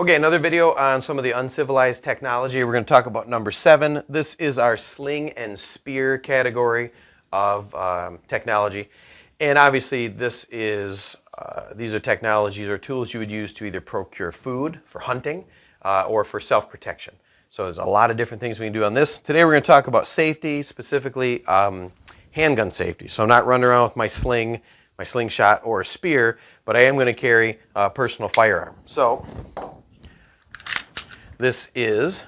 Okay, another video on some of the uncivilized technology. We're going to talk about number 7. This is our sling and spear category of technology. And obviously this is, these are technologies or tools you would use to either procure food for hunting or for self-protection. So there's a lot of different things we can do on this. Today we're going to talk about safety, specifically handgun safety. So I'm not running around with my slingshot or a spear, but I am going to carry a personal firearm. So this is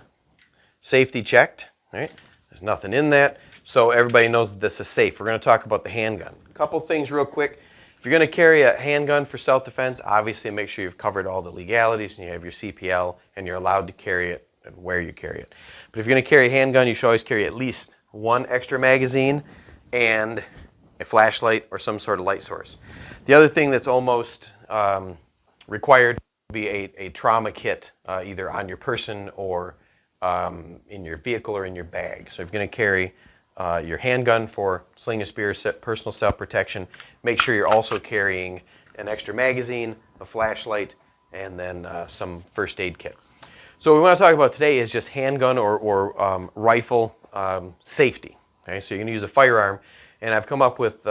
safety checked, right? There's nothing in that, so everybody knows that this is safe. We're going to talk about the handgun. A couple things real quick. If you're going to carry a handgun for self-defense, obviously make sure you've covered all the legalities and you have your CPL and you're allowed to carry it and where you carry it. But if you're going to carry a handgun, you should always carry at least one extra magazine and a flashlight or some sort of light source. The other thing that's almost required be a trauma kit either on your person or in your vehicle or in your bag. So if you're going to carry your handgun for sling and spear, personal self-protection, make sure you're also carrying an extra magazine, a flashlight, and then some first aid kit. So what we want to talk about today is just handgun or rifle safety. Okay? So you're going to use a firearm, and I've come up with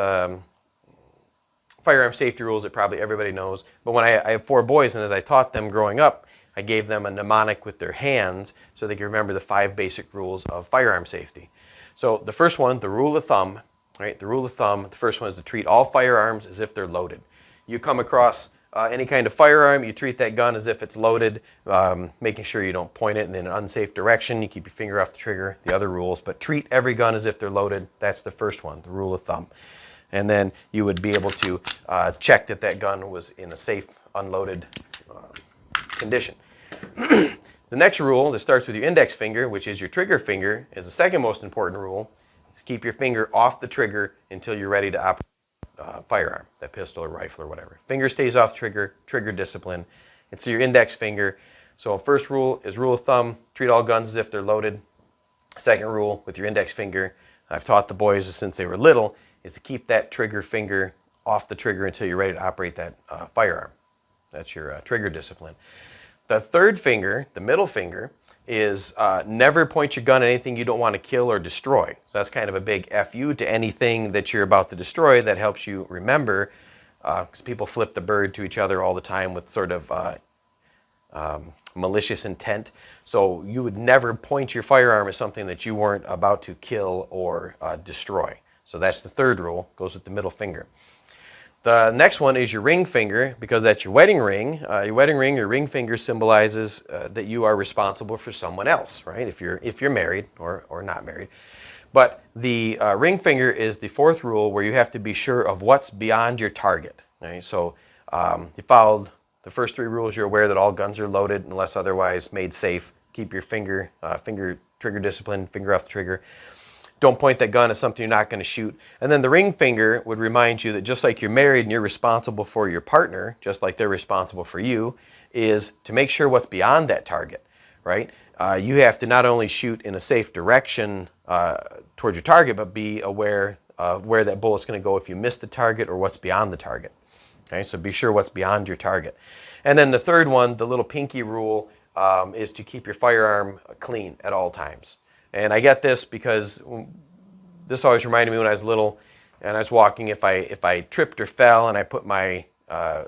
firearm safety rules that probably everybody knows. But when I have 4 boys, and as I taught them growing up, I gave them a mnemonic with their hands so they can remember the 5 basic rules of firearm safety. So the first one, the rule of thumb, right? The rule of thumb, the first one is to treat all firearms as if they're loaded. You come across any kind of firearm, you treat that gun as if it's loaded, making sure you don't point it in an unsafe direction. You keep your finger off the trigger, the other rules. But treat every gun as if they're loaded. That's the first one, the rule of thumb. And then you would be able to check that that gun was in a safe, unloaded condition. The next rule that starts with your index finger, which is your trigger finger, is the second most important rule. Is keep your finger off the trigger until you're ready to operate a firearm, that pistol or rifle or whatever. Finger stays off trigger, trigger discipline. It's your index finger. So first rule is rule of thumb, treat all guns as if they're loaded. Second rule with your index finger, I've taught the boys since they were little, is to keep that trigger finger off the trigger until you're ready to operate that firearm. That's your trigger discipline. The third finger, the middle finger, is never point your gun at anything you don't want to kill or destroy. So that's kind of a big FU to anything that you're about to destroy. That helps you remember, because people flip the bird to each other all the time with sort of malicious intent. So you would never point your firearm at something that you weren't about to kill or destroy. So that's the third rule, goes with the middle finger. The next one is your ring finger, because that's your wedding ring. Your wedding ring, your ring finger symbolizes that you are responsible for someone else, right? If you're married or not married. But the ring finger is the fourth rule, where you have to be sure of what's beyond your target. Right? So you followed the first 3 rules. You're aware that all guns are loaded unless otherwise made safe. Keep your finger trigger discipline, finger off the trigger. Don't point that gun at something you're not going to shoot. And then the ring finger would remind you that just like you're married and you're responsible for your partner, just like they're responsible for you, is to make sure what's beyond that target, right? You have to not only shoot in a safe direction towards your target, but be aware of where that bullet's going to go if you miss the target or what's beyond the target. Okay, so be sure what's beyond your target. And then the third one, the little pinky rule, is to keep your firearm clean at all times. And I get this because this always reminded me when I was little and I was walking, if I tripped or fell and I put my, I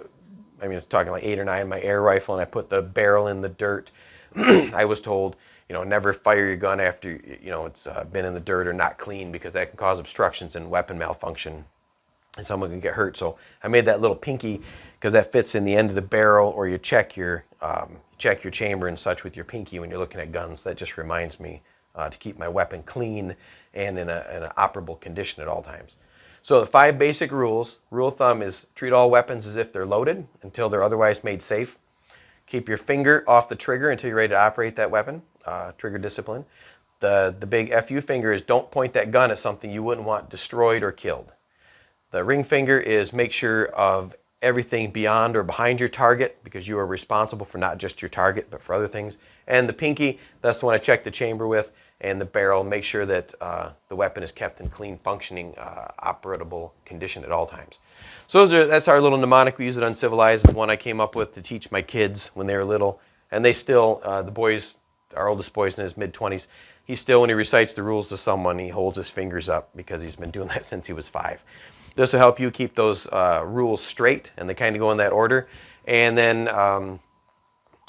mean, it's talking like 8 or 9, my air rifle, and I put the barrel in the dirt, I was told, you know, never fire your gun after, you know, it's been in the dirt or not clean, because that can cause obstructions and weapon malfunction and someone can get hurt. So I made that little pinky because that fits in the end of the barrel, or you check your chamber and such with your pinky when you're looking at guns. That just reminds me to keep my weapon clean and in an operable condition at all times. So the 5 basic rules. Rule of thumb is treat all weapons as if they're loaded until they're otherwise made safe. Keep your finger off the trigger until you're ready to operate that weapon, trigger discipline. The big FU finger is don't point that gun at something you wouldn't want destroyed or killed. The ring finger is make sure of everything beyond or behind your target, because you are responsible for not just your target but for other things. And the pinky, that's the one I check the chamber with, and the barrel, make sure that the weapon is kept in clean, functioning, operable condition at all times. So that's our little mnemonic we use at Uncivilized. It's one I came up with to teach my kids when they were little. And they still, the boys, our oldest boy's in his mid-20s, he still, when he recites the rules to someone, he holds his fingers up because he's been doing that since he was 5. This will help you keep those rules straight, and they kind of go in that order, and then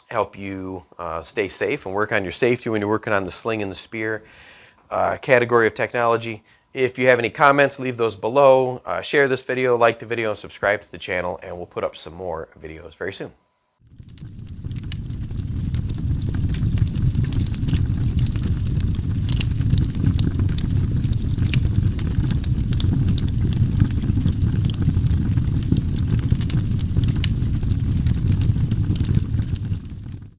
help you stay safe and work on your safety when you're working on the sling and the spear category of technology. If you have any comments, leave those below. Share this video, like the video, and subscribe to the channel, and we'll put up some more videos very soon.